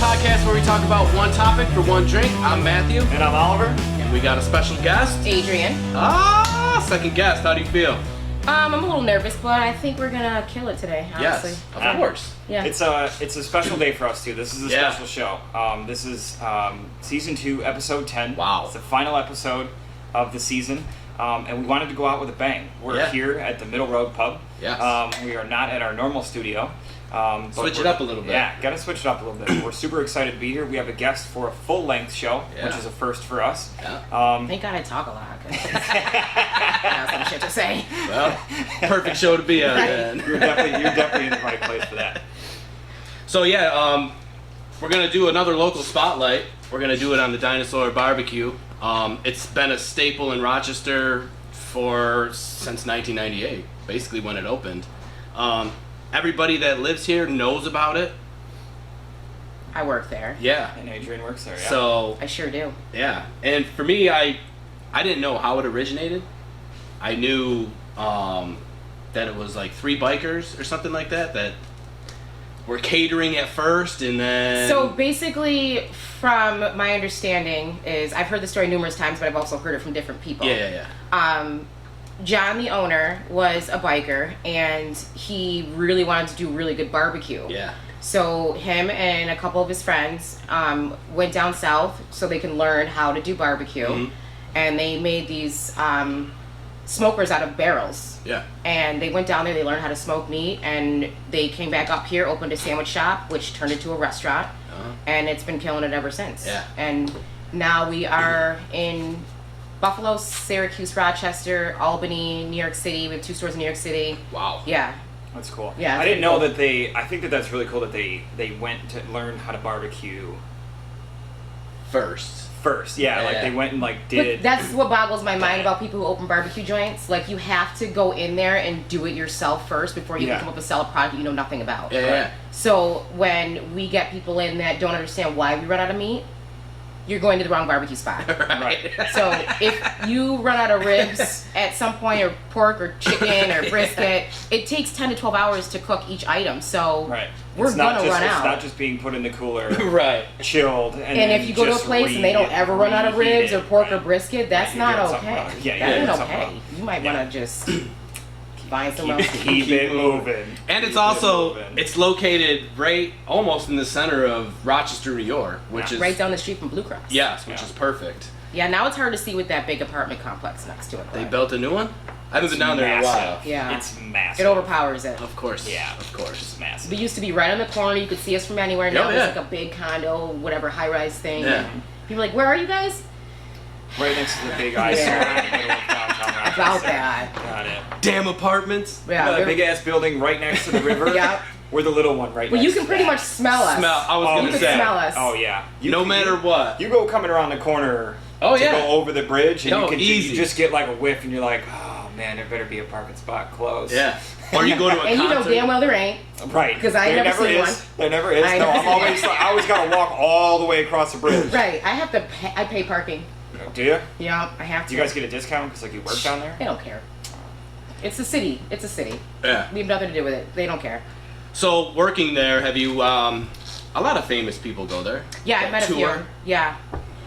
podcast where we talk about one topic for one drink. I'm Matthew. And I'm Oliver. And we got a special guest. Adrian. Second guest. How do you feel? I'm a little nervous, but I think we're gonna kill it today, honestly. Yes, of course. Yeah. It's a special day for us too. This is a special show. This is season 2, episode 10. Wow. It's the final episode of the season. And we wanted to go out with a bang. We're here at the Middle Road Pub. Yes. We are not at our normal studio. Switch it up a little bit. Yeah, gotta switch it up a little bit. We're super excited to be here. We have a guest for a full-length show, which is a first for us. Yeah. Thank God I talk a lot, because I have some shit to say. Well, perfect show to be at, man. You're definitely in the right place for that. So yeah, we're gonna do another local spotlight. We're gonna do it on the Dinosaur BBQ. It's been a staple in Rochester since 1998, basically when it opened. Everybody that lives here knows about it. I work there. Yeah. And Adrian works there, yeah. So I sure do. yeah, and for me, I didn't know how it originated. I knew that it was like 3 bikers or something like that were catering at first, and then... So basically, from my understanding, is I've heard the story numerous times, but I've also heard it from different people. Yeah. John, the owner, was a biker, and he really wanted to do really good barbecue. Yeah. So him and a couple of his friends went down south so they can learn how to do barbecue. Mm-hmm. And they made these smokers out of barrels. Yeah. And they went down there, they learned how to smoke meat, and they came back up here, opened a sandwich shop, which turned into a restaurant. And it's been killing it ever since. Yeah. And now we are in Buffalo, Syracuse, Rochester, Albany, New York City. We have 2 stores in New York City. Wow. Yeah. That's cool. Yeah, I didn't know that I think that's really cool that they went to learn how to barbecue First. Yeah, like they went and did... But that's what boggles my mind about people who open barbecue joints. Like, you have to go in there and do it yourself first before you can come up with a sell a product you know nothing about. Yeah. So when we get people in that don't understand why we run out of meat, you're going to the wrong barbecue spot. Right. So if you run out of ribs at some point, or pork or chicken or brisket, it takes 10 to 12 hours to cook each item. So we're going to run out. It's not just being put in the cooler, Right. chilled, and if you go to a place and they don't ever run out of ribs or pork or brisket, that's not okay. That ain't okay. You might want to just find someone else to keep it moving. And it's located right almost in the center of Rochester, New York, which is right down the street from Blue Cross. Yes, which is perfect. Yeah, now it's hard to see with that big apartment complex next to it. They built a new one? I haven't been down there in a while. Yeah. It's massive. It overpowers it. Of course. Yeah. Of course. It's massive. We used to be right on the corner. You could see us from anywhere. Now it's like a big condo, whatever, high-rise thing. Yeah. People are like, where are you guys? Right next to the big eyesore in the middle of downtown Rochester. About that. Got it. Damn apartments. Yeah. That big-ass building right next to the river. Yeah. We're the little one right Well, next you can pretty much smell us. I was going You to can say. smell us. Oh, yeah. No matter what. You go coming around the corner to go over the bridge, and you just get like a whiff, and you're like, oh, man, there better be a parking spot close. Yeah. Or you go to a and concert. you know damn well there ain't. Right. Because I ain't never seen one. There never is. No, I always got to walk all the way across the bridge. Right. I pay parking. Do you? Yeah, I have to. Do you guys get a discount because you work down there? They don't care. It's a city. It's a city. Yeah. We have nothing to do with it. They don't care. So, working there, have you, a lot of famous people go there? Yeah, I've met a few. Yeah.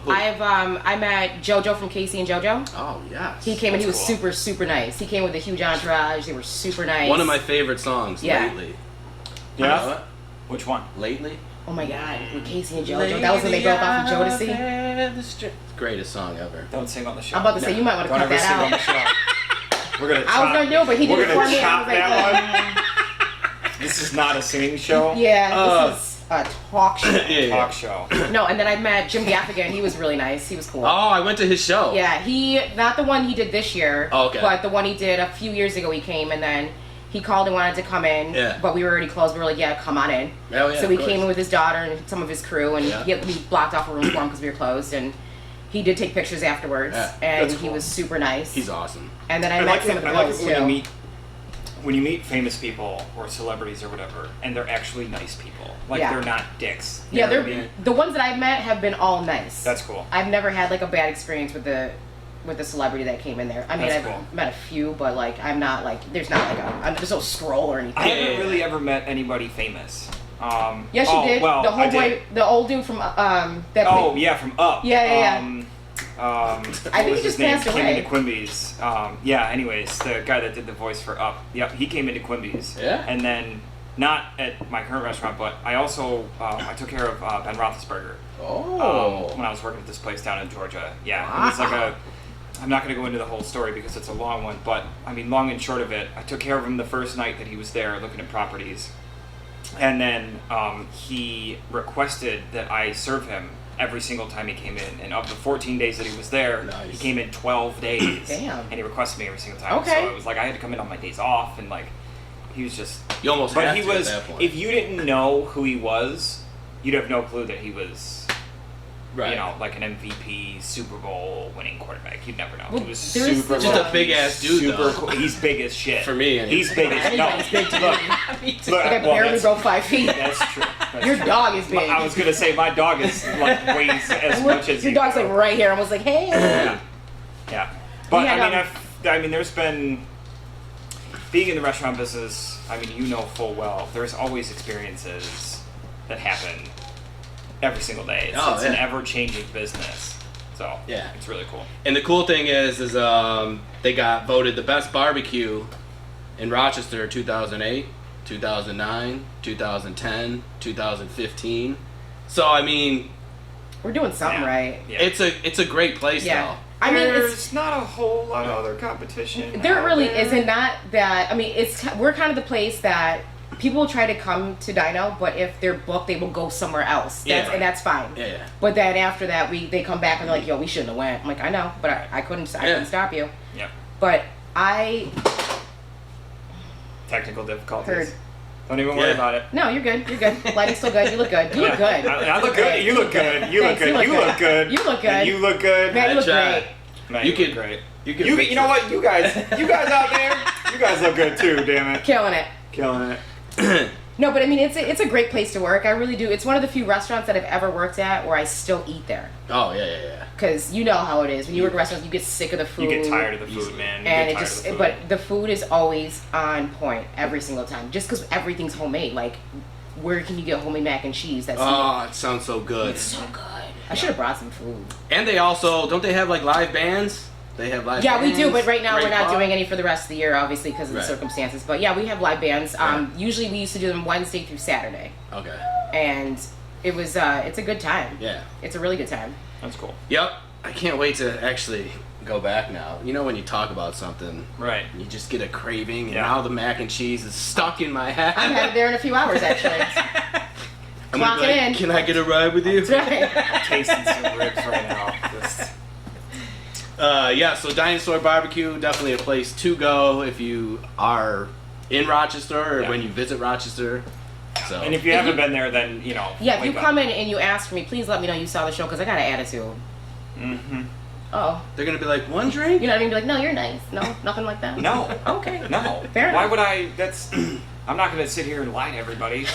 Who? I met JoJo from Casey and JoJo. Oh, yes. He came and he was cool. super, super nice. He came with a huge entourage. They were super nice. One of my favorite songs lately. Yeah? Which one? Lately? Oh my God, with Casey and JoJo. That was when they broke off of Jodeci. Greatest song ever. Don't sing on the show. I'm about to say, you might want to cut that out. Don't ever sing on the show. We're gonna I was going to do it, but he did it for me. Chop I was like, that one. This is not a singing show. Yeah, this is a talk show. Talk show. No, and then I met Jim Gaffigan. He was really nice. He was cool. Oh, I went to his show. Yeah, not the one he did this year. Oh, okay. But the one he did a few years ago. He came and then he called and wanted to come in. Yeah. But we were already closed. We were like, yeah, come on in. Oh, yeah, so we came in with his daughter and some of his crew, and we blocked off a room for him because we were closed. And he did take pictures afterwards, and he was super nice. He's awesome. And then I met some of the girls too. When you meet famous people or celebrities or whatever, and they're actually nice people, they're not dicks. Yeah, the ones that I've met have been all nice. That's cool. I've never had like a bad experience with the celebrity that came in there. I mean, I've met a few, but like I'm not like there's not like there's no scroll or anything. I haven't really ever met anybody famous. Yes, you did. Well, the homeboy, the old dude from that. Yeah, from Up. Yeah. I think he just passed away. Came into Quimby's. Anyways, the guy that did the voice for Up. Yep, he came into Quimby's. Yeah. And then, not at my current restaurant, but I also I took care of Ben Roethlisberger. Oh. When I was working at this place down in Georgia. Yeah. Wow. It was like I'm not going to go into the whole story because it's a long one, but I mean, long and short of it, I took care of him the first night that he was there looking at properties. And then he requested that I serve him every single time he came in. And of the 14 days that he was there, he came in 12 days. Damn. And he requested me every single time. Okay. So it was like I had to come in on my days off, and like he was just. You almost but had he to was. at that point. If you didn't know who he was, you'd have no clue that he was. Right. You know, like an MVP, Super Bowl winning quarterback. You'd never know. Well, he was super. Just a big ass dude, super though. Cool. He's big as shit. For me, anyway. He's big as no. He's big to me. Look, I barely broke 5 feet. That's true. Your dog is big. I was gonna say my dog is like weighs as much as your dog's like right here. I was like, hey. Yeah. But Yeah, I mean, there's been being in the restaurant business. I mean, you know full well. There's always experiences that happen every single day. It's an ever-changing business. So yeah, it's really cool. And the cool thing is they got voted the best barbecue in Rochester 2008, 2009, 2010, 2015. So I mean, we're doing something right. Yeah. It's a great place though. I mean, there's not a whole lot of other competition. There really isn't. Not that. I mean, we're kind of the place that people will try to come to Dino, but if they're booked, they will go somewhere else. And that's fine. Yeah. But then after that, they come back and they're like, "Yo, we shouldn't have went." I'm like, "I know, but I couldn't stop you." Yep. But technical difficulties. Heard. Don't even worry about it. No, you're good. You're good. Lighting's still good. You look good. You look good. I look good. You look good. You look good. You look good. You look good. You look good. Man, you look great. Man, you look great. You know what? You guys out there, you guys look good too. Damn it. Killing it. Killing it. No, but I mean, it's a great place to work. I really do. It's one of the few restaurants that I've ever worked at where I still eat there. Oh yeah. Because you know how it is. When you work at restaurants, you get sick of the food. You get tired of the food, man. But the food is always on point every single time. Just because everything's homemade. Like, where can you get homemade mac and cheese? It sounds so good. It's so good. I should have brought some food. And they also don't they have like live bands? They have live bands. Yeah, we do, but right now Great we're not bar. doing any for the rest of the year, obviously, because of the circumstances. But yeah, we have live bands. Usually we used to do them Wednesday through Saturday. Okay. And it was it's a good time. Yeah. It's a really good time. That's cool. Yep. I can't wait to actually go back now. You know when you talk about something, right? You just get a craving, and now the mac and cheese is stuck in my head. I'm headed there in a few hours, actually. Clock it in. Can I get a ride with you? That's right. I'm tasting some ribs right now. So Dinosaur BBQ, definitely a place to go if you are in Rochester or when you visit Rochester. So. And if you haven't been there, then, you know. Yeah, if you come in and you ask for me, please let me know you saw the show, because I got an attitude. Mm-hmm. Oh. They're going to be like, one drink? You're not going to be like, no, you're nice. No, nothing like that? No. Okay. No. Fair enough. Why would I? I'm not going to sit here and lie to everybody.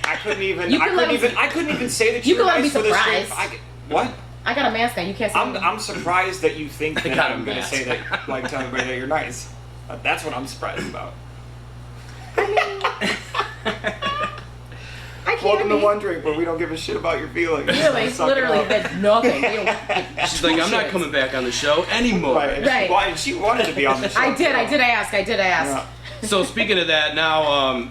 I couldn't even say that you were nice for this drink. What? I got a mask on. You can't say I'm surprised that you think that I'm going to say that, like, tell everybody that you're nice. That's what I'm surprised about. I mean, I can't. Welcome to One Drink, where we don't give a shit about your feelings. Really, literally, that's nothing. She's like, I'm not coming back on the show anymore. Right. And she wanted to be on the show. I did ask. Yeah. So speaking of that, now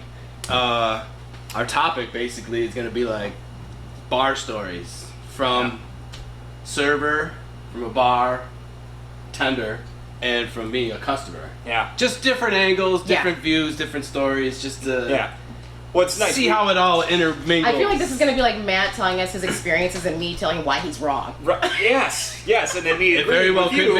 our topic basically is going to be like bar stories from server, from a bar, tender, and from me, a customer. Yeah. Just different angles, different views, different stories, just to What's nice? See how it all intermingles. I feel like this is going to be like Matt telling us his experiences and me telling why he's wrong. Right. Yes, and then me it very well could be. See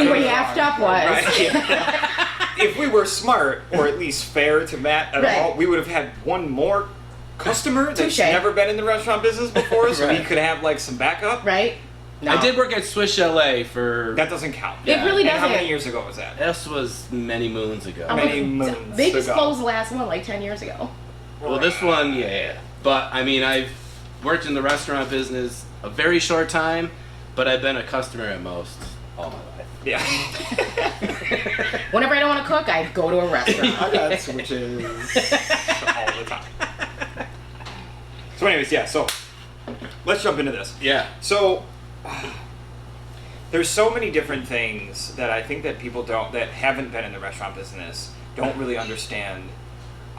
what he effed up was. Right. If we were smart, or at least fair to Matt at all, we would have had one more customer that's never been in the restaurant business before, so he could have like some backup. Right. No. I did work at Swiss Chalet for... That doesn't count. It really doesn't. How many years ago was that? This was many moons ago. They just closed the last one like 10 years ago. Well, this one, But, I mean, I've worked in the restaurant business a very short time, but I've been a customer at most all my life. Yeah. Whenever I don't want to cook, I go to a restaurant. I got switches all the time. So anyways, yeah, so let's jump into this. Yeah. So there's so many different things that I think that people that haven't been in the restaurant business don't really understand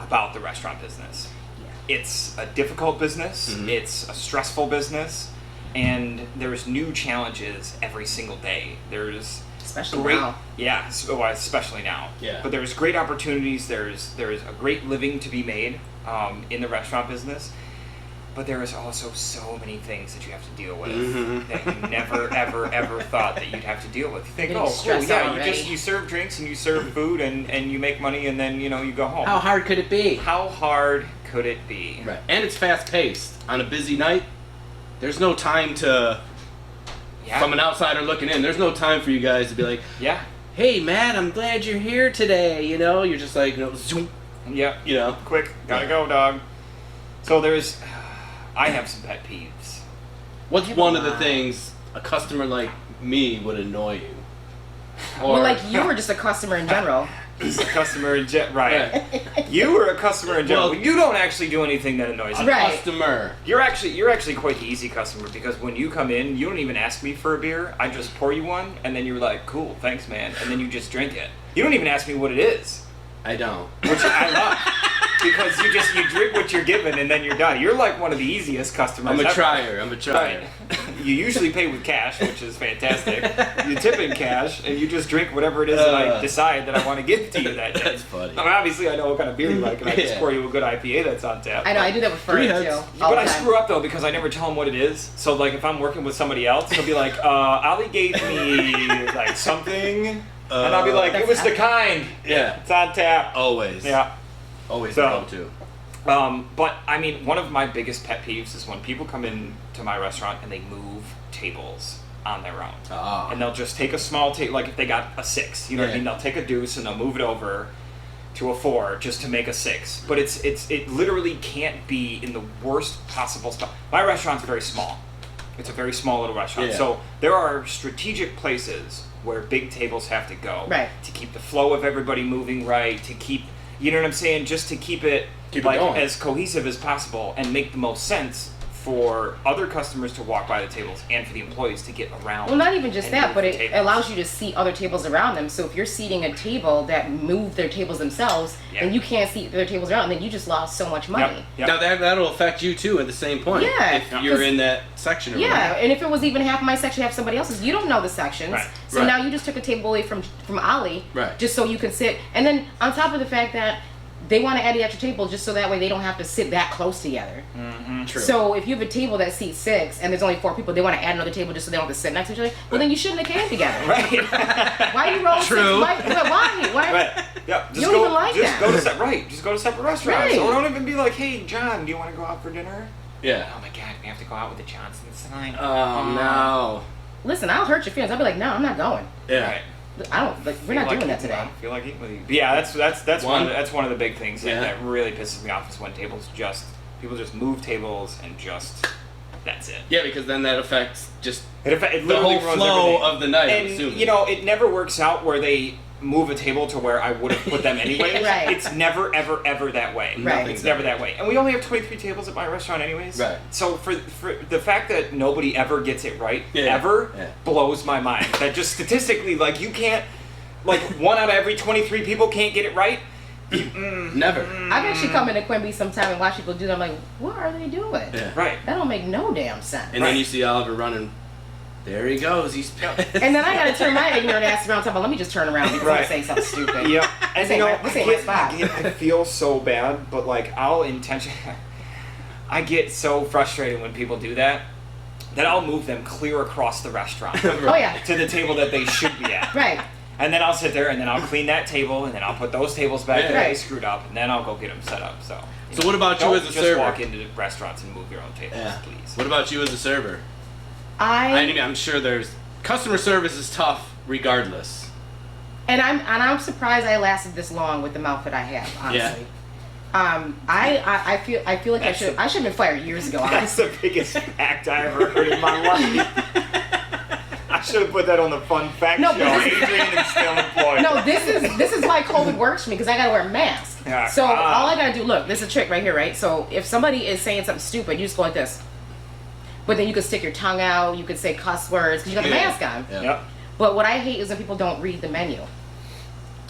about the restaurant business. Yeah. It's a difficult business, it's a stressful business, and there's new challenges every single day. There's especially now. Yeah, especially now. Yeah. But there's great opportunities, there's a great living to be made in the restaurant business. But there is also so many things that you have to deal with that you never, ever, ever thought that you'd have to deal with. You think, oh, cool, yeah, you serve drinks and you serve food and you make money and then, you go home. How hard could it be? How hard could it be? Right. And it's fast-paced. On a busy night, there's no time to, from an outsider looking in, there's no time for you guys to be like, hey, Matt, I'm glad you're here today. You're just like, zoom. Yeah. Quick, gotta go, dog. So I have some pet peeves. What's one of the things a customer like me would annoy you? Or like you were just a customer in general. Just a customer in general, right? You were a customer in general. Well, you don't actually do anything that annoys me. Right. Customer. You're actually quite the easy customer because when you come in, you don't even ask me for a beer. I just pour you one, and then you're like, "Cool, thanks, man," and then you just drink it. You don't even ask me what it is. I don't. Which I love. Because you drink what you're given and then you're done. You're like one of the easiest customers I'm a ever. trier. Right. You usually pay with cash, which is fantastic. You tip in cash and you just drink whatever it is that I decide that I want to give to you that day. That's funny. I mean, obviously I know what kind of beer you like and I just pour you a good IPA that's on tap. I know, I do that with Fern too. But I screw up though because I never tell them what it is. So like if I'm working with somebody else, they'll be like, Ollie gave me like something. And I'll be like, it was the kind. Yeah. It's on tap. Always. Yeah. Always go to. But I mean, one of my biggest pet peeves is when people come in to my restaurant and they move tables on their own. And they'll just take a small table, like if they got a 6, you know what I mean? They'll take a deuce and they'll move it over to a 4 just to make a 6. But it literally can't be in the worst possible spot. My restaurant's very small. It's a very small little restaurant. Yeah. So there are strategic places where big tables have to go to keep the flow of everybody moving right, to keep, you know what I'm saying, just to keep it as cohesive as possible and make the most sense for other customers to walk by the tables and for the employees to get around. Well, not even just that, but it allows you to see other tables around them. So if you're seating a table that moved their tables themselves and you can't see their tables around, then you just lost so much money. Yep. Now that'll affect you too at the same point. Yeah. If you're in that section. Yeah, and if it was even half my section, half somebody else's, you don't know the sections. Right. So now you just took a table away from Ollie, just so you can sit. And then on top of the fact that they want to add the extra table just so that way they don't have to sit that close together. True. So if you have a table that seats 6 and there's only 4 people, they want to add another table just so they don't have to sit next to each other. Well, then you shouldn't have came together. Why are you rolling 6? Why? Right. Yeah. You don't even like that. Just go to separate restaurants. Or don't even be like, hey, John, do you want to go out for dinner? Yeah. Oh my God, we have to go out with the Johnsons tonight. Oh no. Listen, I'll hurt your feelings. I'll be like, no, I'm not going. Yeah. Right. I don't like. We're not doing that today. I feel like eating with you. But yeah, that's one of the big things that really pisses me off is when people just move tables and just that's it. Yeah, because then that affects just it the whole flow of the night. And it never works out where they move a table to where I would have put them anyway. Right. It's never ever that way. Right. It's never that way. And we only have 23 tables at my restaurant anyways. Right. So for the fact that nobody ever gets it right blows my mind. That just statistically, like, you can't, like, 1 out of every 23 people can't get it right. Never. I've actually come into Quimby sometime and watch people do that. I'm like, what are they doing? Yeah. Right. That don't make no damn sense. And then you see Oliver running. There he goes. He's and then I gotta turn my ignorant ass around. Talking about, let me just turn around before I say something stupid. Yeah. And this ain't my spot. I feel so bad, but like I get so frustrated when people do that I'll move them clear across the restaurant. Oh yeah. To the table that they should be at. Right. And then I'll sit there and then I'll clean that table and then I'll put those tables back that I screwed up and then I'll go get them set up. So what about you as a server? Just walk into restaurants and move your own tables, please. What about you as a server? I'm sure there's customer service is tough regardless. And I'm surprised I lasted this long with the mouth that I have, honestly. Yeah. I feel like I should have been fired years ago. That's the biggest fact I ever heard in my life. I should have put that on the fun fact No, show. but this- Adrian is still employed. No, this is why COVID works for me because I gotta wear a mask. Yeah. So all I gotta do, look, this is a trick right here, right? So if somebody is saying something stupid, you just go like this. But then you could stick your tongue out, you could say cuss words because you got the mask on. Yeah. Yep. But what I hate is when people don't read the menu.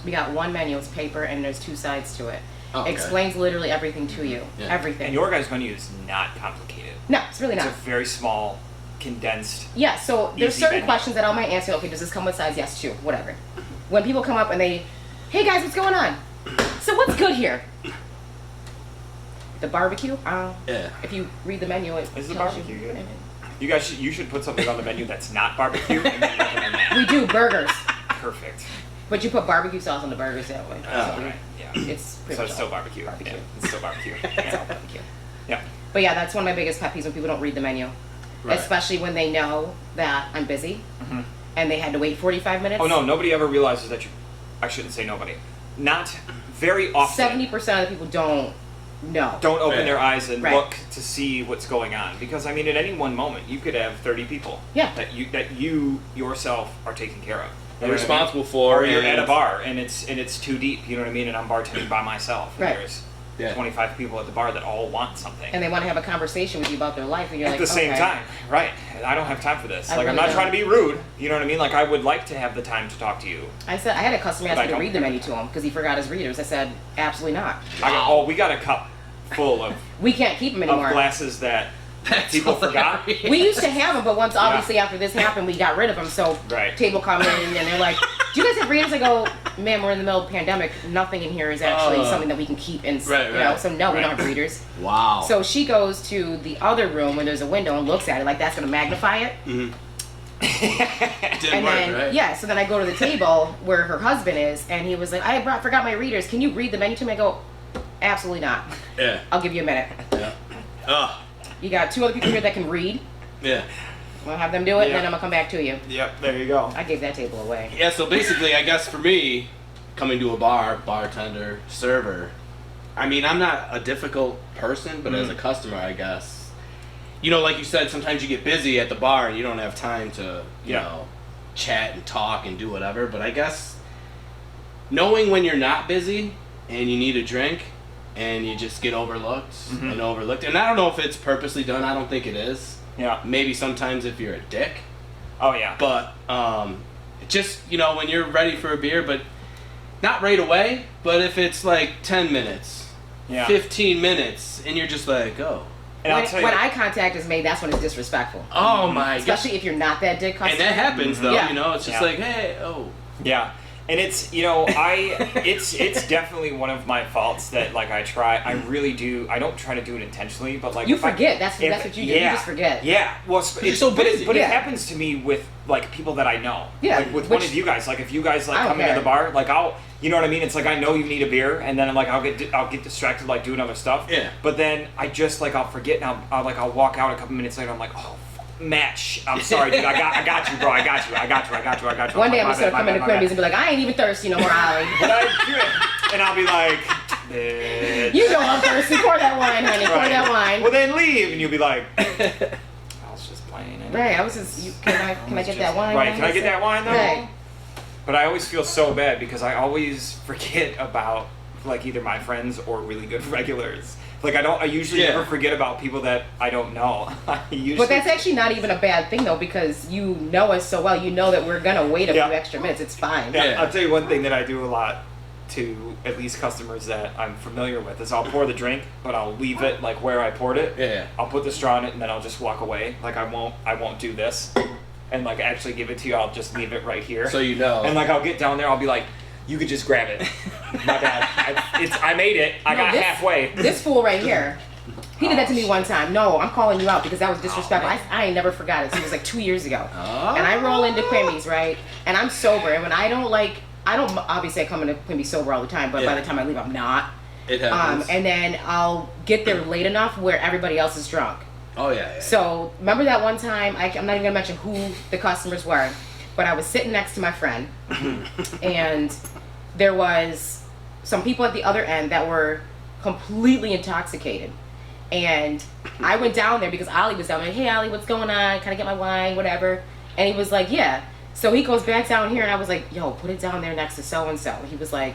We got one menu, it's paper, and there's two sides to it. Oh, okay. Explains literally everything to you. Yeah. Everything. And your guys' menu is not complicated. No, it's really It's not. a very small, condensed. Yeah, so there's Easy certain menu. questions that I might answer. Okay, does this come with sides? Yes, two, whatever. When people come up and they, hey guys, what's going on? So what's good here? The barbecue? Yeah. If you read the menu, it Is the tells barbecue you. good? You guys should put something on the menu that's not barbecue and then recommend that. We do burgers, Perfect. but you put barbecue sauce on the burgers that way. Oh, So Alright, yeah. It's pretty So much it's still all barbecue. Barbecue. Yeah, it's still barbecue. It's Yeah. all barbecue. Yeah. But yeah, that's one of my biggest pet peeves when people don't read the menu, Right. especially when they know that I'm busy Mhm. and they had to wait 45 minutes. Oh no, nobody ever realizes that you. I shouldn't say nobody. Not very often. 70% of the people don't know. Don't open Right. their eyes and Right. look to see what's going on, because I mean, at any one moment, you could have 30 people. Yeah. That you yourself are taking care of. You I'm know what I mean? responsible for. Or you're and- at a bar and it's too deep. You know what I mean? And I'm bartending by myself. And Right. there's Yeah. 25 people at the bar that all want something. And they want to have a conversation with you about their life, and you're At like, the same okay. time, right? I don't have time for this. I Like, I'm really not trying to don't. be rude. You know what I mean? Like, I would like to have the time to talk to you. I said I had a customer ask But me I to don't read the have menu the to him because he forgot his readers. I said, absolutely not. We got a cup full of, We can't keep them anymore. glasses that That's people forgot. hilarious. We used to have them, but once obviously after this happened, we got rid of them. So Right. table come in and they're like, "Do you guys have readers?" I go, "Man, we're in the middle of a pandemic. Nothing in here is actually something that we can keep in." Right, you know, right. so no, we Right. don't have readers. Wow. So she goes to the other room where there's a window and looks at it like that's going to magnify it. Didn't And work, then right? yeah, so then I go to the table where her husband is, and he was like, forgot my readers. Can you read the menu to me?" I go, "Absolutely not. Yeah. I'll give you a minute. Yeah. Oh. You got two other people here that can read. Yeah. I'll have them do it, and Yeah. then I'm gonna come back to you." Yep, there you go. I gave that table away. Yeah. So basically, I guess for me, coming to a bar, bartender, server. I mean, I'm not a difficult person, but as a customer, I guess. You know, like you said, sometimes you get busy at the bar and you don't have time to, you Yeah. know, chat and talk and do whatever. But I guess knowing when you're not busy and you need a drink and you just get overlooked and overlooked. And I don't know if it's purposely done. I don't think it is. Yeah. Maybe sometimes if you're a dick. Oh, yeah. But just, you know, when you're ready for a beer, but not right away, but if it's like 10 minutes, Yeah. 15 minutes, and you're just like, oh. And I'll tell you, When eye contact is made, that's when it's disrespectful. Oh my god. Especially if you're not that dick customer. And that happens though, Yeah. you know, it's just Yeah. like, hey, oh. yeah. And it's, you know, it's definitely one of my faults that, like, I really do, I don't try to do it intentionally, but, like, You if I- forget. That's what you do. You Yeah. just forget. Yeah. Well, You're so but busy. it Yeah. happens to me with, like, people that I know. Yeah, Like, with one which- of you guys. Like, if you guys, like, I don't come into care. the bar, like, you know what I mean? It's like, I know you need a beer, and then, like, I'll get distracted, like, doing other stuff. Yeah. But then I just, like, I'll forget, and I'll walk out a couple minutes later, I'm like, oh, match. I'm sorry, dude. I got you, bro. I got you. One day I'm My just gonna bad, come my into bad, my Quimby's bad. and be like, I ain't even thirsty no more, Ollie. But I do it, and I'll be like, bitch. You know I'm thirsty. Pour that wine, honey. Pour Right. that wine. Well, then leave, and you'll be like, I was just playing. Right. I was just. Can I get that wine? Right, can I get that wine though? Right. But I always feel so bad because I always forget about, like, either my friends or really good regulars. Like, I usually Yeah. never forget about people that I don't know. I usually, But that's actually not even a bad thing though, because you know us so well. You know that we're gonna wait a Yeah. few extra minutes. It's fine. Yeah, Yeah. I'll tell you one thing that I do a lot to at least customers that I'm familiar with is I'll pour the drink, but I'll leave it like where I poured it. Yeah. I'll put the straw in it and then I'll just walk away. Like, I won't do this and, like, actually give it to you. I'll just leave it right here. So you know. And, like, I'll get down there, I'll be like, you could just grab it. My bad. I made it. I No, got halfway. This fool right here. He did that to me one time. No, I'm calling you out because that was disrespectful. man. I ain't never forgot it. So it was like 2 years ago. Oh. And I roll into Quimby's, right? And I'm sober. And when I don't obviously I come into Quimby sober all the time, but by Yeah. the time I leave, I'm not. It happens. And then I'll get there late enough where everybody else is drunk. oh yeah. So remember that one time, I'm not even gonna mention who the customers were, but I was sitting next to my friend and there was some people at the other end that were completely intoxicated. And I went down there because Ollie was down there. Hey Ollie, what's going on? Can I get my wine? Whatever. And he was like, yeah. So he goes back down here, and I was like, yo, put it down there next to so-and-so. He was like,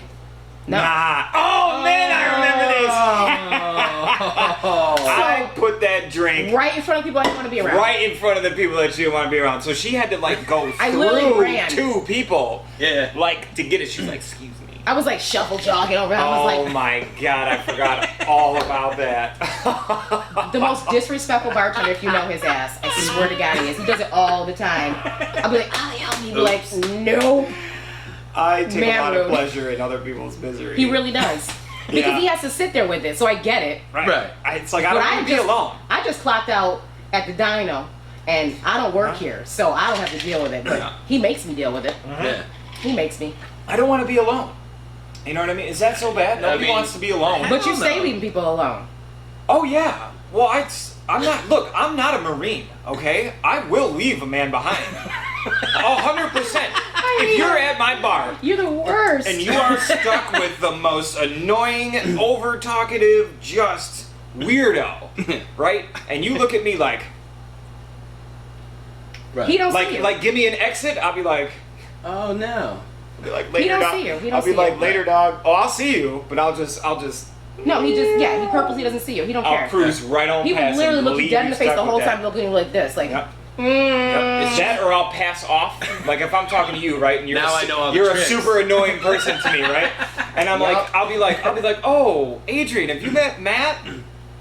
no. Nah. Oh, man, I remember this. I put that drink right in front of people I didn't want to be around. right in front of the people that she didn't want to be around. So she had to, like, go I literally through ran. 2 people. Yeah. Like, to get it. She was like, excuse me. I was like shuffle jogging around. I was Oh like, my God, I forgot all about that. the most disrespectful bartender, if you know his ass. I swear to God he is. He does it all the time. I'll be like, Ollie, help me. He'd be like, no. I take a lot of rude. pleasure in other people's misery. He really does. Because Yeah. he has to sit there with it, so I get it. Right. It's like, I But don't want to be alone. I just clocked out at the dyno, and I don't work here, so I don't have to deal with it. But he makes me deal with it. Yeah. He makes me. I don't want to be alone. You know what I mean? Is that so bad? Nobody wants to be alone. But you don't stay know. leaving people alone. Oh yeah. Well, I'm not. Look, I'm not a Marine. Okay, I will leave a man behind. 100%. If you're at my bar You're the worst. and you are stuck with the most annoying, over talkative, just weirdo, right? And you look at me like Right. He don't see you. give me an exit. I'll be like. Oh no. I'll be like, later, don't dog. see you. He don't I'll be see like, you. later, dog. Oh, I'll see you, but I'll just. No, he purposely doesn't see you. He don't care. I'll cruise right on He will past. literally and look you leave dead in the face stuck the with whole that. time, looking at you like this, like. Yep. Yep. It's that, or I'll pass off. Like if I'm talking to you, right, and you're Now I know all the you're a tricks. super annoying person to me, right? And I'm Yep. like, I'll be like, oh, Adrian, have you met Matt?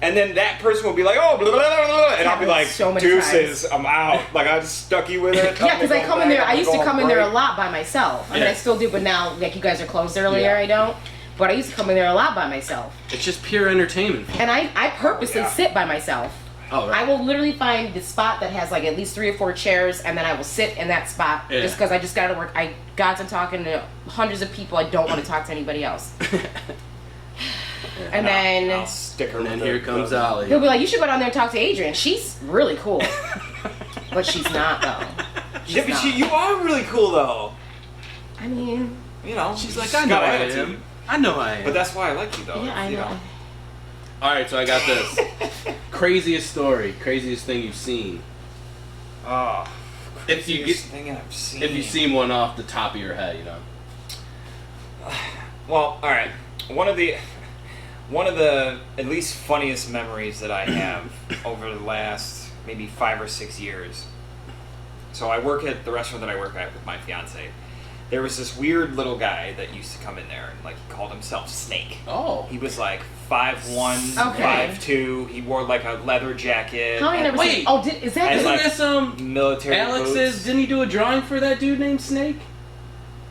And then that person will be like, oh, blah, blah, blah, blah, and I'll be like, So many deuces, I'm out. Like I just stuck you with it. Yeah, because I come in there. I used to come in there a lot. lot by myself. I mean, Yeah. I still do, but now, like you guys are closed earlier, Yeah. I don't. But I used to come in there a lot by myself, It's just pure entertainment. and I purposely Yeah. sit by myself. Oh, I right. will literally find the spot that has like at least 3 or 4 chairs, and then I will sit in that spot Yeah. just because I just got to work. I got to talking to hundreds of people. I don't want to talk to anybody else. And then I'll stick her And then with here the- comes the- Ollie. he'll be like, "You should go down there and talk to Adrian. She's really cool." But she's not though. Yeah, but not. you are really cool though. I mean, You know, She's like, she's I know got I attitude. am. I know I am. But that's why I like you though. yeah, I you know. All right, so I got this. Craziest story, craziest thing you've seen. Oh, If you craziest get, thing I've seen. if you've seen one off the top of your head, you know. Well, all right. One of the at least funniest memories that I have over the last maybe 5 or 6 years. So I work at the restaurant that I work at with my fiance. There was this weird little guy that used to come in there, and like he called himself Snake. Oh. He was like 5'1", Okay. 5'2". He wore like a leather jacket. How I and never Wait. seen? Oh, is that? And, Isn't like, that some military Alex boots. is? Didn't he do a drawing for that dude named Snake?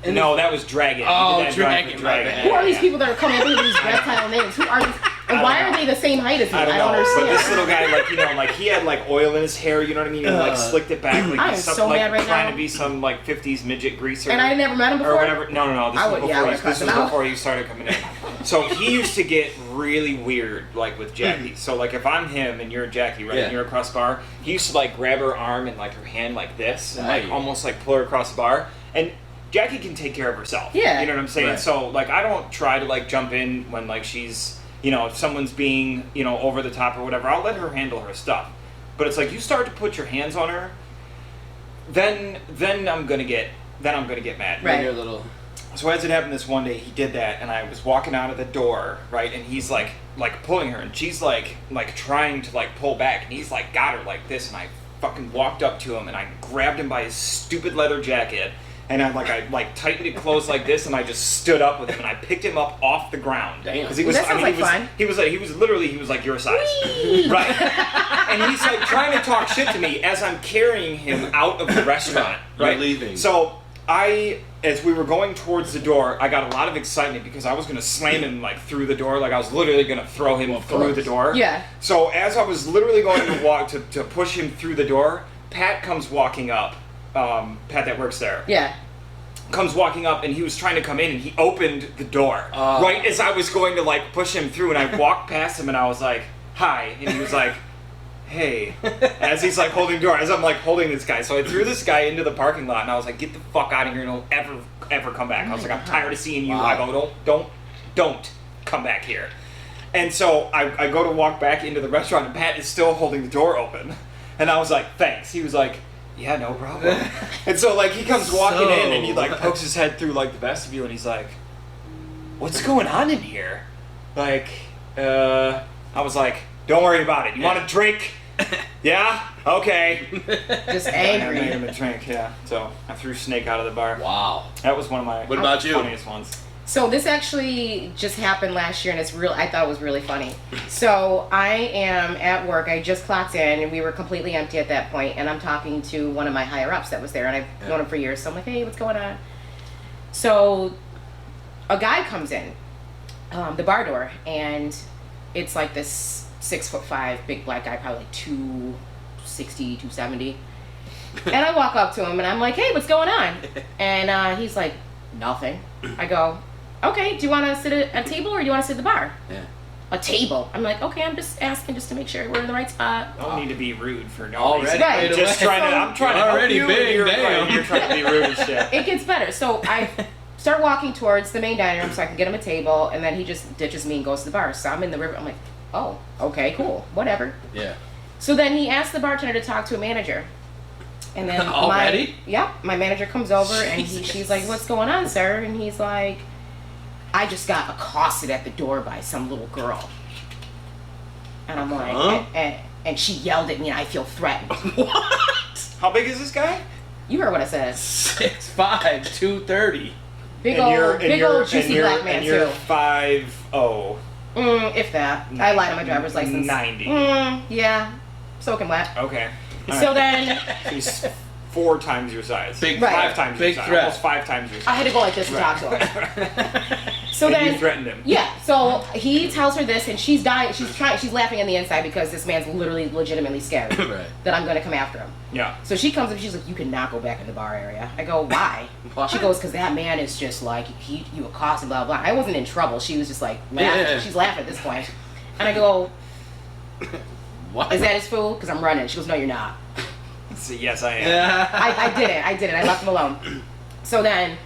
And No, that was Dragon. He Oh, did that drawing Dragon, for my bad. who are these Yeah. people that are coming up with these reptile names? Who are these? And why are they the same height as me? I don't know, understand. but this little guy, like, you know, like he had like oil in his hair, you know what I mean? He like slicked it back, like I am he's so like mad right trying now. to be some like 50s midget greaser. And I never met him before. or whatever. No. This I was would- yeah, I before, would this cut was him out. before he started coming in. So he used to get really weird, like with Jackie. So like if I'm him and you're Jackie, right, Yeah. and you're across the bar, he used to like grab her arm and like her hand like this, and like Right. almost like pull her across the bar. And Jackie can take care of herself. Yeah. You know what I'm saying? Right. So like I don't try to like jump in when like she's, you know, if someone's being, you know, over the top or whatever, I'll let her handle her stuff. But it's like you start to put your hands on her, then I'm gonna get mad. Right. Your little. So as it happened this one day, he did that, and I was walking out of the door, right, and he's like pulling her, and she's like trying to like pull back, and he's like got her like this, and I fucking walked up to him, and I grabbed him by his stupid leather jacket, and I tightened it closed like this, and I just stood up with him, and I picked him up off the ground. Damn. Because he Well, was, that sounds like fun. he was like your size, right? And he's like trying to talk shit to me as I'm carrying him out of the restaurant, You're right? leaving. So as we were going towards the door, I got a lot of excitement because I was going to slam him like through the door, like I was literally going to throw him Well, of through course. the door. Yeah. So as I was literally going to walk to push him through the door, Pat comes walking up. Pat that works there. Yeah. Comes walking up, and he was trying to come in, and he opened the door Oh. right as I was going to like push him through, and I walked past him, and I was like, "Hi," and he was like, "Hey," as he's like holding the door, as I'm like holding this guy. So I threw this guy into the parking lot, and I was like, "Get the fuck out of here, and don't ever come back." I was like, "I'm tired of seeing you." Wow. I go, "Don't come back here." And so I go to walk back into the restaurant, and Pat is still holding the door open, and I was like, "Thanks." He was like, yeah, no problem. And so like he comes walking So- in and he like pokes his head through like the vestibule and he's like, what's going on in here? Like, I was like, don't worry about it. You want a drink? Yeah? Okay. Just I angry. made him a drink, yeah. So I threw Snake out of the bar. Wow. That was one of my What about you? funniest ones. So this actually just happened last year, and I thought it was really funny. So I am at work. I just clocked in, and we were completely empty at that point. And I'm talking to one of my higher ups that was there, and I've known him for years. So I'm like, hey, what's going on? So a guy comes in, the bar door, and it's like this 6'5" big black guy, probably like 260, 270. And I walk up to him, and I'm like, hey, what's going on? And he's like, nothing. I go, okay, do you want to sit at a table or do you want to sit at the bar? Yeah. A table. I'm like, okay, I'm just asking just to make sure we're in the right spot. Don't need to be rude for no Already reason. Right. Just trying to. I'm trying to help Already you. big, and you're, damn. right, you're trying to be rude as shit. It gets better. So I start walking towards the main dining room so I can get him a table, and then he just ditches me and goes to the bar. So I'm in the river. I'm like, oh, okay, cool, whatever. Yeah. So then he asked the bartender to talk to a manager. And then Already? my manager comes over and she's like, what's going on, sir? And he's like, I just got accosted at the door by some little girl. And I'm like, Huh? and she yelled at me and I feel threatened. What? How big is this guy? You heard what I said. 6'5", 230. Big old juicy black man and you're too. 5'0". If that. I lied on my driver's license. 90. Yeah. Soaking wet. Okay. So then He's 4 times your size. Big Right. 5 times Big your size. threat. Almost 5 times your size. I had to go like this to talk to her. So And then you threatened him. Yeah, so he tells her this, and she's dying. She's laughing on the inside because this man's literally legitimately scared Right. that I'm gonna come after him. Yeah. So she comes up, she's like, "You cannot go back in the bar area." I go, "Why?" Why? She goes, "Because that man is just like you accosted, blah blah." I wasn't in trouble. She was just like laughing. Yeah. She's laughing at this point, and I go, What? "Is that his fool?" Because I'm running. She goes, "No, you're not." So, yes, I am. Yeah. I didn't. I left him alone. So then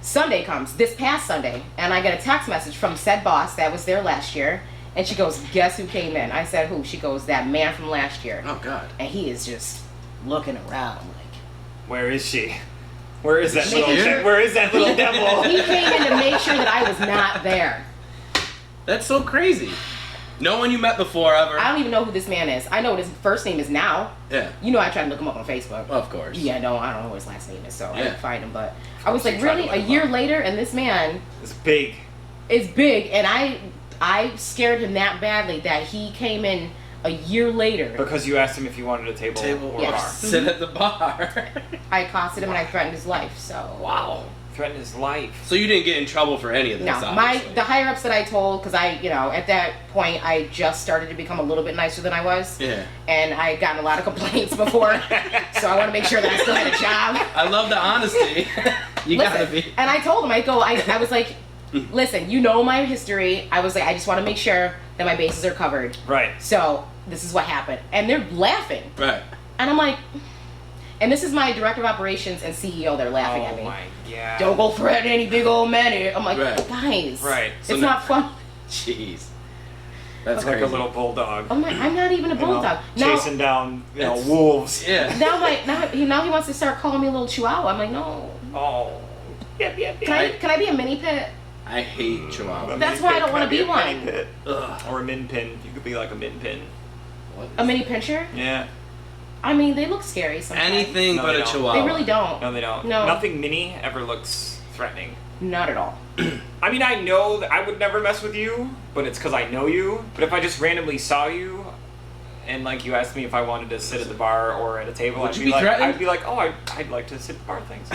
Sunday comes, this past Sunday, and I get a text message from said boss that was there last year, and she goes, "Guess who came in?" I said, "Who?" She goes, "That man from last year." Oh, God. And he is just looking around like. Where is she? Where is that She little? here? Where is that little devil? He came in to make sure that I was not there. That's so crazy. No one you met before ever. I don't even know who this man is. I know what his first name is now. Yeah. You know, I tried to look him up on Facebook. Of course. Yeah, no, I don't know what his last name is, so I Yeah. didn't find him. But I was You like, tried to really, look a him year up. later, and this man It's big. is big, and I scared him that badly that he came in a year later. Because you asked him if he wanted a table, or Yes. a bar. Sit at the bar. I accosted him and I threatened his life. So Wow. Threatened his life. So you didn't get in trouble for any of this, no, obviously. the higher ups that I told, because at that point I just started to become a little bit nicer than I was. Yeah. And I had gotten a lot of complaints before, so I want to make sure that I still had a job. I love the honesty. You gotta Listen, be. and I told him, I was like, listen, you know my history. I was like, I just want to make sure that my bases are covered. Right. So this is what happened, and they're laughing, Right. and I'm like, and this is my director of operations and CEO. They're laughing at me. Oh my god. Don't go threaten any big old man here. I'm like, Right. guys, Right. So it's now- not fun. Jeez. That's It's like crazy. a little bulldog. I'm like, I'm not even a you know, bulldog. Now, chasing down, It's- wolves. Yeah. now he wants to start calling me a little chihuahua. I'm like, no. Oh. Yep, yep, Can I be a mini pit? I hate Chihuahua. That's why I don't wanna be one. Ugh. Or a min pin. You could be like a min pin. What A is- mini pincher? Yeah. I mean, they look scary sometimes. Anything No, but they a don't. Chihuahua. They really don't. No, they don't. No. Nothing mini ever looks threatening. Not at all. I mean, I know that I would never mess with you, but it's because I know you. But if I just randomly saw you, and like you asked me if I wanted to sit at the bar or at a table, Would I'd you be be like, threatened? I'd be like, oh, I'd like to sit at bar things.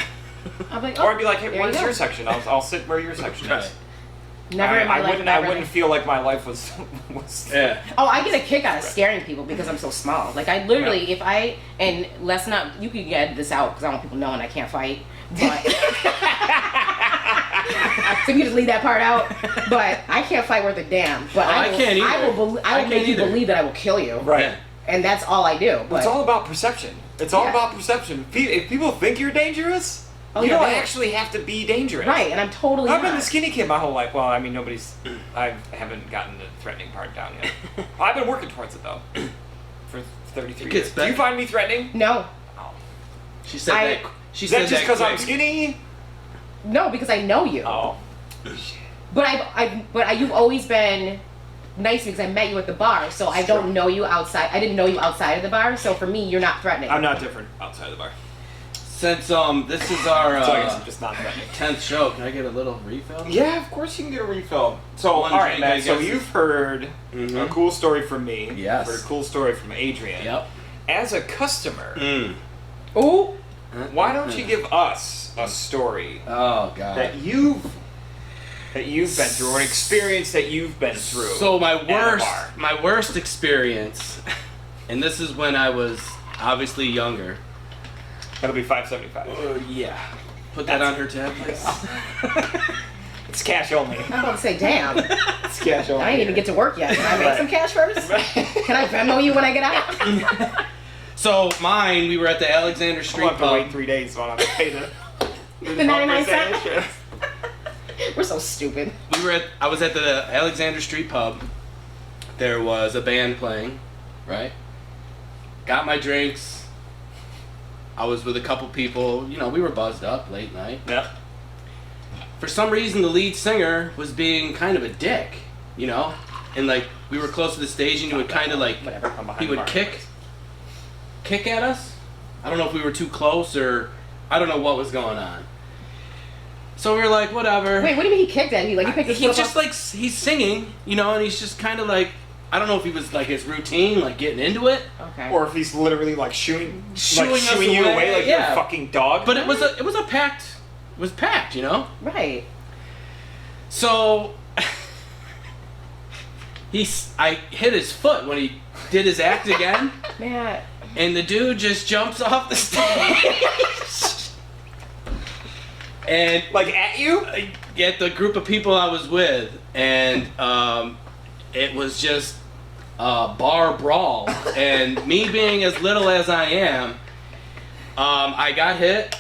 I'm like, Or I'd be like, hey, there where's you go. your section? I'll sit where your section Right. is. Never in my life. I wouldn't feel like my life was Yeah. Oh, I get a kick out of scaring people because I'm so small. Like I literally, if I and let's not, you can get this out because I don't want people knowing I can't fight. But so you can just leave that part out. But I can't fight worth a damn. But I can't either. I will I make can't you either. believe that I will kill you. Right. Yeah. And that's all I do. But It's all about perception. It's all Yeah. about perception. If people think you're dangerous, Oh, you yeah, don't they- actually have to be dangerous. right, and I'm totally I've not. been the skinny kid my whole life. Well, I mean, I haven't gotten the threatening part down yet. I've been working towards it though. For 33 It gets years. Do you better. find me threatening? No, Oh. She said I- that. She Is that said just because I'm quick. skinny? No, because I know you. Oh. But you've always been nice because I met you at the bar, so I don't know you outside. I didn't know you outside of the bar, so for me, you're not threatening. I'm not different outside of the bar. Since this is our So I guess I'm just not threatening. 10th show, can I get a little refill? Yeah, of course you can get a refill. So, One all right, drink, I man. So guess, you've heard a Mhm. cool story from me. Yes. Heard a cool story from Adrian. Yep. As a customer, Ooh. why don't you give us a story Oh God. that you've been through, or an experience that you've been through? So at a bar? my worst experience, and this is when I was obviously younger. That'll be $5.75. Yeah. Put that on her tab, please. It's cash only. I'm about to say, damn. It's cash only. I didn't even get to work yet. Can I make some cash first? Can I Venmo you when I get out? So mine, we were at the Alexander I'll Street have to wait pub. 3 days while I pay the The 99 cent? interest. We're so stupid. I was at the Alexander Street pub. There was a band playing, right? Got my drinks. I was with a couple people. You know, we were buzzed up late night. Yep. For some reason, the lead singer was being kind of a dick, you know? And like, we were close to the stage and he would kind of like, Whatever. I'm behind he the would bar. kick at us. I don't know if we were too close or I don't know what was going on. So we were like, whatever. Wait, what do you mean he kicked at you? Like, he picked his He's foot just up? like, he's singing, you know, and he's just kind of like, I don't know if he was like his routine, like getting into it. Okay. Or if he's literally like shooing us you away like you're yeah. a fucking dog. But it was packed, you know? Right. So I hit his foot when he did his act again, Matt. and the dude just jumps off the stage. And like at you? at the group of people I was with, and it was just a bar brawl. And me being as little as I am, I got hit.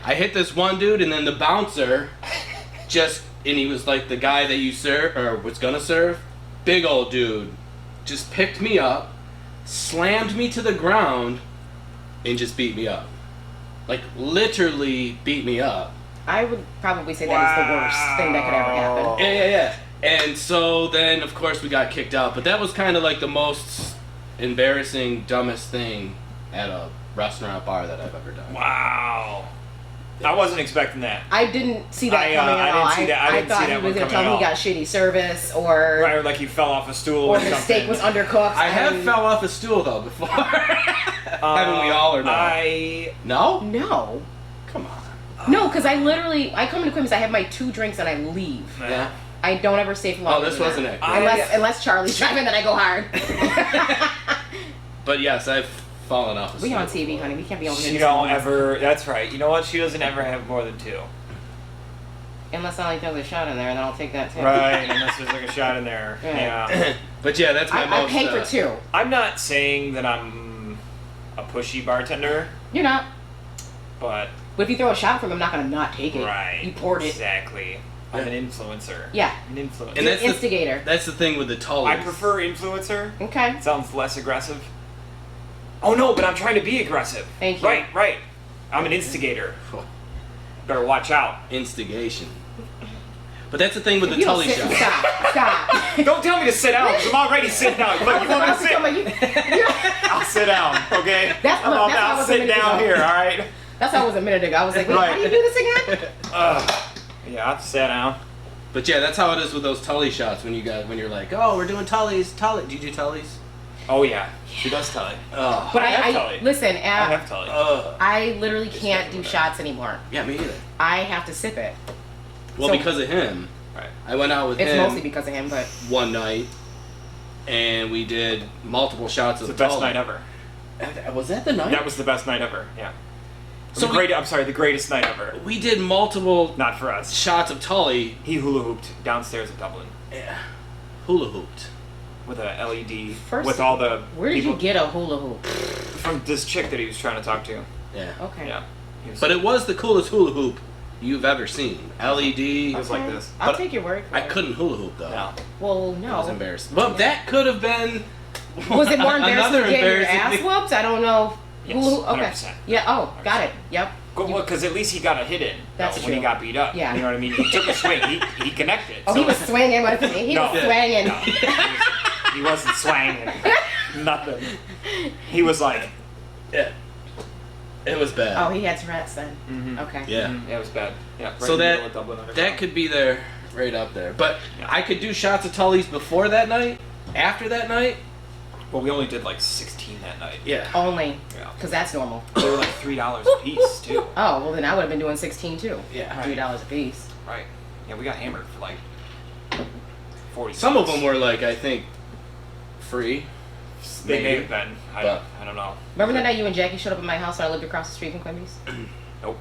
I hit this one dude, and then the bouncer and he was like the guy that you serve, or was gonna serve, big old dude, just picked me up, slammed me to the ground, and just beat me up. Like, literally beat me up. I would probably say that is the worst thing that could ever happen. Yeah. And so then, of course, we got kicked out. But that was kind of like the most embarrassing, dumbest thing at a restaurant bar that I've ever done. Wow. I wasn't expecting that. I didn't see that I coming at all. didn't see that. I didn't thought see that he was one going to coming tell me he at got shitty service or Right, or like you fell off a stool or the something. steak was undercooked. I have and- fell off a stool, though, before. Haven't we all or not? No? No. Come on. No, because I come into Quimmins, I have my 2 drinks and I leave. Yeah. I don't ever stay for Oh, longer this than wasn't that. it. Unless Charlie's driving, then I go hard. But yes, I've fallen off a We stool. on TV, honey. We can't be over here. She don't ever. That's right. You know what? She doesn't ever have more than 2. Unless I like there's a shot in there, and then I'll take that too. Right, unless there's like a shot in there. Right. Yeah. But yeah, that's my I most... pay for 2. I'm not saying that I'm a pushy bartender, You're not. but But if you throw a shot from him, I'm not gonna not take it. right. You poured it. Exactly. I'm an influencer. Yeah. An influencer. And that's the- Instigator. That's the thing with the Tullys. I prefer influencer. Okay. It sounds less aggressive. Oh no, but I'm trying to be aggressive. Thank you. Right. I'm an instigator. Better watch out. Instigation. But that's the thing with If the you don't Tully sit, shot. stop. Don't tell me to sit down, because I'm already sitting down. Look, you want me to sit? I'll sit down, okay? That's- I'm look, that's how I I'll was a sit minute down ago. here, alright? That's how I was a minute ago. I was like, wait, Right. how do you do this again? Yeah, I'll sit down. But yeah, that's how it is with those Tully shots when you're like, oh, we're doing Tullys. Do you do Tullys? Oh yeah, she does Tully. Oh. But I have I Tully. listen. I have Tully. I literally can't do shots anymore. Yeah, me either. I have to sip it. Well, So- because of him. Right. I went out with It's him mostly because of him, but one night, and we did multiple shots It's of the best Tully. night ever. Was that the night? That was the best night ever, yeah. So the greatest night ever. we did multiple Not for us. shots of Tully. He hula hooped downstairs at Dublin Yeah. Hula hooped. with a LED First- with all the where did people you get a hula hoop? from this chick that he was trying to talk to. Yeah. Okay. Yeah. He was, But it was the coolest hula hoop you've ever seen. LED. It was like this. I'll But take your word for I it. couldn't hula hoop though. No. Well, I was no. embarrassed. But that could have been. Was it more embarrassing another than getting your embarrassing ass thing. whooped? I don't know. Yes, Okay. 100%. Yeah. Oh, got it. Yep. Well, because at least he got a hit in That's when he true. got beat up. Yeah. You know what I mean? He took a swing. He connected. Oh, so he was swinging. What is it? He No. was swinging. No, he wasn't swinging. Nothing. He was like, Yeah. It was bad. Oh, he had Tourette's then. Mhm. Okay. Yeah. yeah, it was bad. Yeah. Right So in the middle of Dublin that Underground. could be there, right up there. But Yeah. I could do shots of Tully's before that night, after that night. Well, we only did like 16 that night. Yeah. Only. Yeah. Because that's normal. They were like $3 a piece too. Oh, well then I would have been doing 16 too. Yeah. $3 a piece. Right. Yeah, we got hammered for like 40. Some of cents. them were like, I think, free. They may maybe, have been. I don't know. Remember that night you and Jackie showed up at my house when I lived across the street from Quimby's? Nope.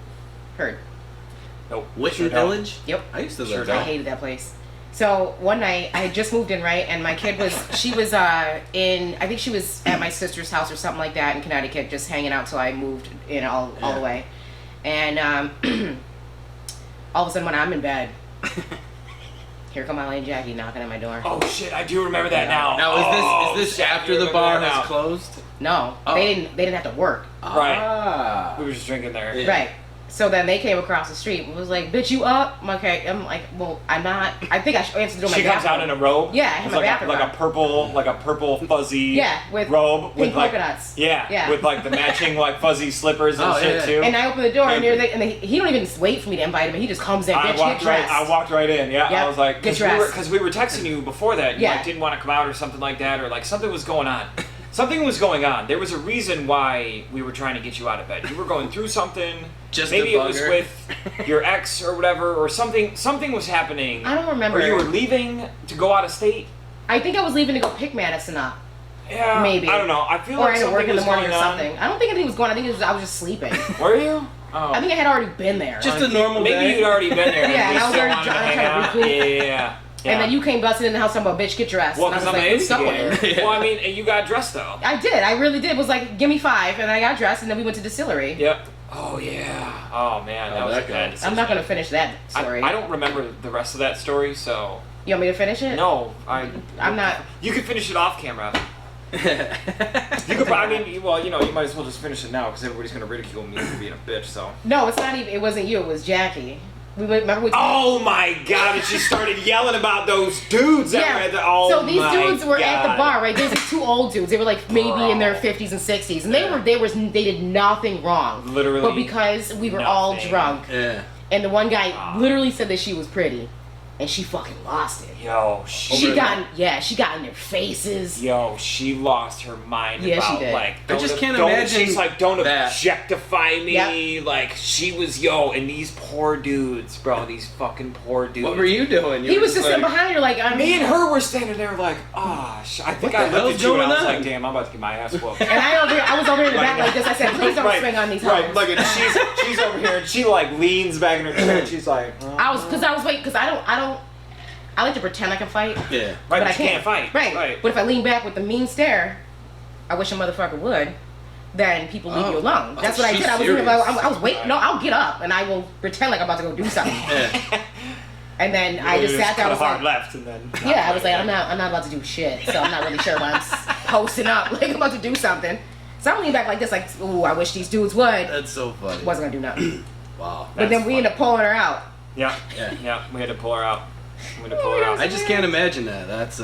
Heard. Nope. Whitney Sure don't. Village? Yep. I used to Sure live don't. I there. hated that place. So one night I had just moved in, right, and my kid was in, I think she was at my sister's house or something like that in Connecticut, just hanging out till I moved in all the way. And all of a sudden when I'm in bed, here come Molly and Jackie knocking at my door. Oh shit! I do remember that now. Now, is this shit, I after do the remember bar that has now. closed? No, Oh. they didn't have to work. Right. Ah. We were just drinking there. Yeah. Right. So then they came across the street and was like, "Bitch, you up?" I'm okay. I'm like, "Well, I'm not. I think I should answer the door." She comes out in a robe. Yeah, I have It's my like bathroom like on. a purple fuzzy Yeah, with robe pink with like polka dots. yeah, Yeah. with like the matching like fuzzy slippers and Oh, shit yeah. too. And I open the door and Pink. he don't even wait for me to invite him. He just comes in. I Bitch, walked get right. dressed. I walked right in. Yeah, Yep. I was like, Get dressed. because we were texting you before that. You Yeah. like didn't want to come out or something like that, or like something was going on. Something was going on. There was a reason why we were trying to get you out of bed. You were going through something. Just maybe a it was bugger. with your ex or whatever, or something. Something was happening. I don't remember. Or you were leaving to go out of state. I think I was leaving to go pick Madison up. Yeah, Maybe. I don't know. I feel Or I like had to work something in the was morning or going on. something. I don't think anything was going on. I think I was just sleeping. Were you? Oh. I think I had already been there. Just a normal Maybe day. you'd already been there. Yeah, and and I was still already wanted to trying hang to out. recoup. Yeah. And then you came busting in the house talking about, "Bitch, get dressed." Well, and I because was I'm like, an "Who's going?" instigator. Well, I mean, and you got dressed though. I did. I really did. It was like, "Give me 5," and I got dressed, and then we went to Distillery. Yep. Oh yeah. Oh man, that Oh, was that a guy. bad decision. I'm not gonna finish that story. I don't remember the rest of that story, so You want me to finish it? no. I'm not. You could finish it off camera. You could. I mean, well, you know, you might as well just finish it now because everybody's gonna ridicule me for being a bitch. So. No, it's not even. It wasn't you. It was Jackie. Remember we. Oh my god! And she started yelling about those dudes that were at the. Oh so these my dudes were at the God. bar, right? There's these 2 old dudes. They were like maybe in their 50s and 60s, and they did nothing wrong. Literally But because we were all nothing. drunk, Yeah. and the one guy literally said that she was pretty, and she fucking lost it. Yo, She got in their faces. Yo, she lost her mind Yeah, she about did. like. I just can't don't, imagine She's like, don't that. objectify me. Like she was and these poor dudes, bro. These fucking poor dudes. What were you doing? You He were was just sitting like, behind her like, Me and her were standing there like, I think What I the looked hell's at you and I going was on? like, damn, I'm about to get my ass whooped. And I was over here in the back like this. I said, please don't swing on these hoes. Right, like and she's over here and she like leans back in her chair and she's like, I like to pretend I can fight. Yeah. right, But I you can't fight. Right. But if I lean back with the mean stare, I wish a motherfucker would, then people leave you alone. That's what I she's did. I was serious. I was waiting. No, I'll get up and I will pretend like I'm about to go do something. Yeah. And then I just sat there. I was hard like, left and then. yeah, I was like, I'm not about to do shit. So I'm not really sure why I'm posting up like I'm about to do something. So I'm leaning back like this, like, ooh, I wish these dudes would. That's so funny. Wasn't gonna do nothing. Wow. But then we ended up pulling her out. Yeah, Yeah. we had to pull her out. We had to pull her out. I just can't imagine that. That's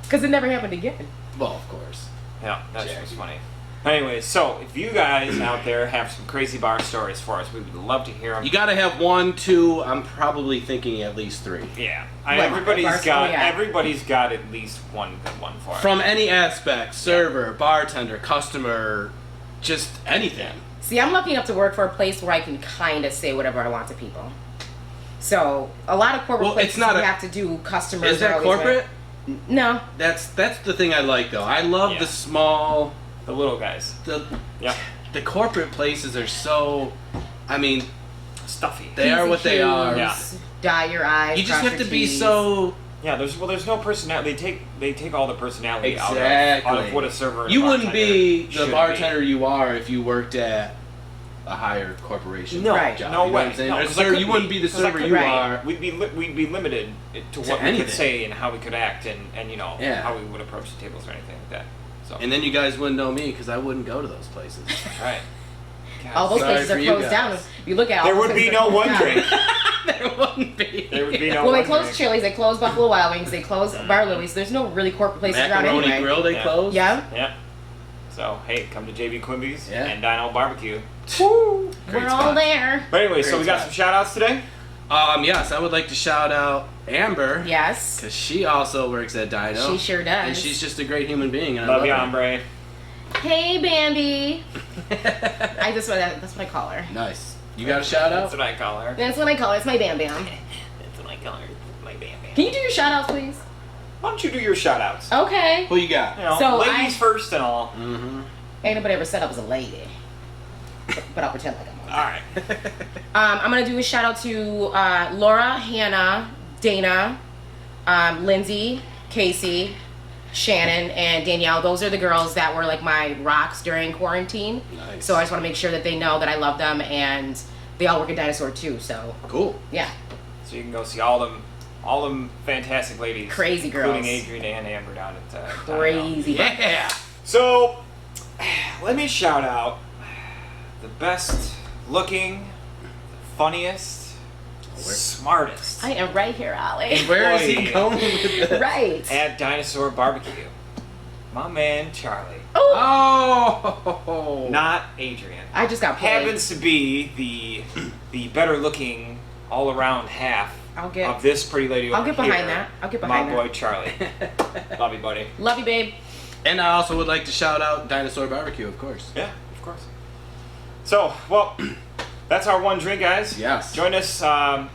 Because it never happened again. well, of course. Yeah, that shit Jackie. was funny. Anyways, so if you guys out there have some crazy bar stories for us, we would love to hear them. You gotta have 1, 2. I'm probably thinking at least 3. Yeah, Right, everybody's bar story, got yeah. everybody's got at least one good one for us. From any aspect, server, bartender, customer, just anything. See, I'm lucky enough to work for a place where I can kind of say whatever I want to people. So a lot of corporate Well, places it's not we a- have to do customers. Is that are always corporate? right. No. That's the thing I like though. I love Yeah. the small the little guys. the corporate places are so I mean, Stuffy. they are Easy what they shoes, are. Yeah. Dye your eyes. You just cross have your to be T's. so Yeah, there's no personality. They take all the personality out exactly of what a server. And You a wouldn't be bartender the should bartender you are if you worked at a higher corporation. No, Right. job, no you know way. what I'm saying? No, Or 'cause I sir, couldn't you wouldn't be the 'cause I server couldn't you be. are. We'd be limited to what we anything. could say and how we could act and you know Yeah. how we would approach the tables or anything like that. So. And then you guys wouldn't know me because I wouldn't go to those places. Right. All those Sorry places for are you closed down. guys. If you look at all There those would be places no are one closed drink. There wouldn't be. There would be no Well, they one closed drink. Chili's, they closed Buffalo Wild Wings, they closed Bar Louie's. There's no really corporate places around Macaroni anyway. Grill, they Yeah. closed. Yeah. Yeah. So, hey, come to JB Quimby's Yeah. and Dino Barbecue. Woo! Great We're spot. all there. But anyway, so Great we got spot. some shout outs today. Yes, I would like to shout out Amber. Yes. Because she also works at Dino. She sure does. And she's just a great human being. And Love I you, love hombre. Hey, Bambi. her. That's what I call her. Nice. You got a shout out? That's what I call her. That's what I call her. It's my Bam Bam. That's what I call her. My bam bam. Can you do your shout outs, please? Why don't you do your shout outs? Okay. Who you got? You know, So ladies first and all. Mm-hmm. Ain't nobody ever said I was a lady. But I'll pretend like I'm one. Alright. I'm going to do a shout out to Laura, Hannah, Dana, Lindsay, Casey, Shannon, and Danielle. Those are the girls that were like my rocks during quarantine. Nice. So I just want to make sure that they know that I love them, and they all work at Dinosaur too. So Cool. yeah, So you can go see all them fantastic ladies. Crazy girls. Including Adrian and Amber down at Dino. crazy. Yeah. So, let me shout out the best looking, funniest, smartest I am right here, Ollie. Where is he Employee. going with this? Right. at Dinosaur Barbecue. My man Charlie. Oh, Oh. Not Adrian. I just got played. Happens to be the better looking all around half I'll get. of this pretty lady over I'll get here. behind that. I'll get behind My that. boy Charlie. Love you, buddy. Love you, babe. And I also would like to shout out Dinosaur Barbecue, of course. Yeah, of course. So, well, that's our one drink, guys. Yes. Join us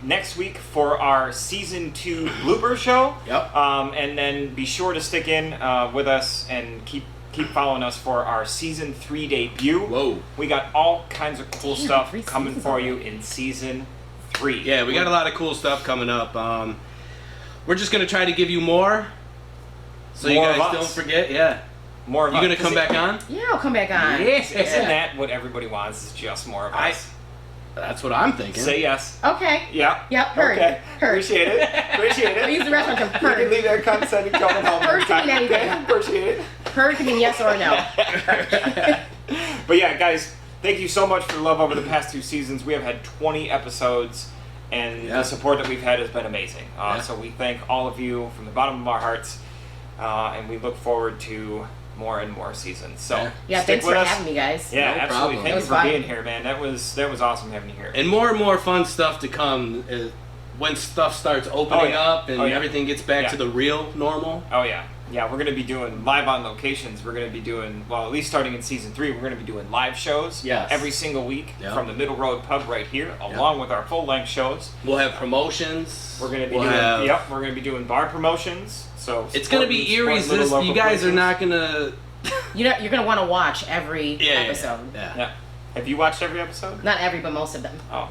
next week for our season 2 blooper show. Yep. And then be sure to stick in with us and keep following us for our season 3 debut. Whoa. We got all kinds of cool Damn, stuff 3 coming seasons for you already. in season 3. Yeah, we got a lot of cool stuff coming up. We're just gonna try to give you more, so More you of guys us. don't forget. Yeah, More of you us. gonna come back on? Yeah, I'll come back on. Yes. Isn't that what everybody wants? Is just more of us. That's what I'm thinking. Say yes. Okay. Yeah. Yep, heard. Okay. Heard. Appreciate it. Appreciate it. I'll use the restaurant term. You can Heard. leave that condescending comment home. Heard can mean anything. Okay, appreciate it. Heard can mean yes or no. But yeah, guys, thank you so much for the love over the past 2 seasons. We have had 20 episodes, and Yeah. the support that we've had has been amazing. Yeah. So we thank all of you from the bottom of our hearts, and we look forward to more and more seasons. So Yeah, stick thanks with for us. having me, guys. Yeah, No absolutely. problem. Thank It you was for fun. being here, man. That was awesome having you here. And more fun stuff to come when stuff starts opening Oh, yeah. up and Oh, yeah. everything gets back Yeah. to the real normal. Oh yeah, yeah. We're gonna be doing live on locations. We're gonna be doing at least starting in season 3. We're gonna be doing live shows. Yes. Every single week Yep. from the Middle Road Pub right here, Yep. along with our full length shows. We'll have promotions. We're gonna be We'll doing. have- Yep. We're gonna be doing bar promotions. So It's gonna be irresistible. You guys are not gonna. You're gonna want to watch every Yeah, episode. Yeah. Yeah. Have you watched every episode? Not every, but most of them. Oh.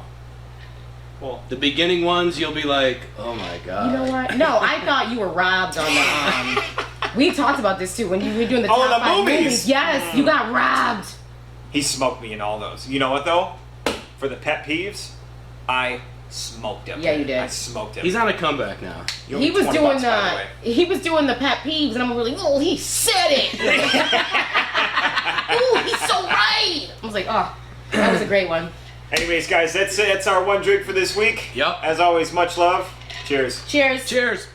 Well. The beginning ones, you'll be like, oh my god. You know what? No, I thought you were robbed on the. We talked about this too when you were doing the Oh, top the 5 movies. Yes, you got robbed. He smoked me in all those. You know what though? For the pet peeves, I smoked him. Yeah, you did. I smoked him. He's on a comeback now. You owe He me was 20 doing bucks, by the way. he was doing the pet peeves, and I'm really, oh, he said it. Oh, he's so right. I was like, oh, that was a great one. Anyways, guys, that's it. That's our one drink for this week. Yep. As always, much love. Cheers. Cheers. Cheers.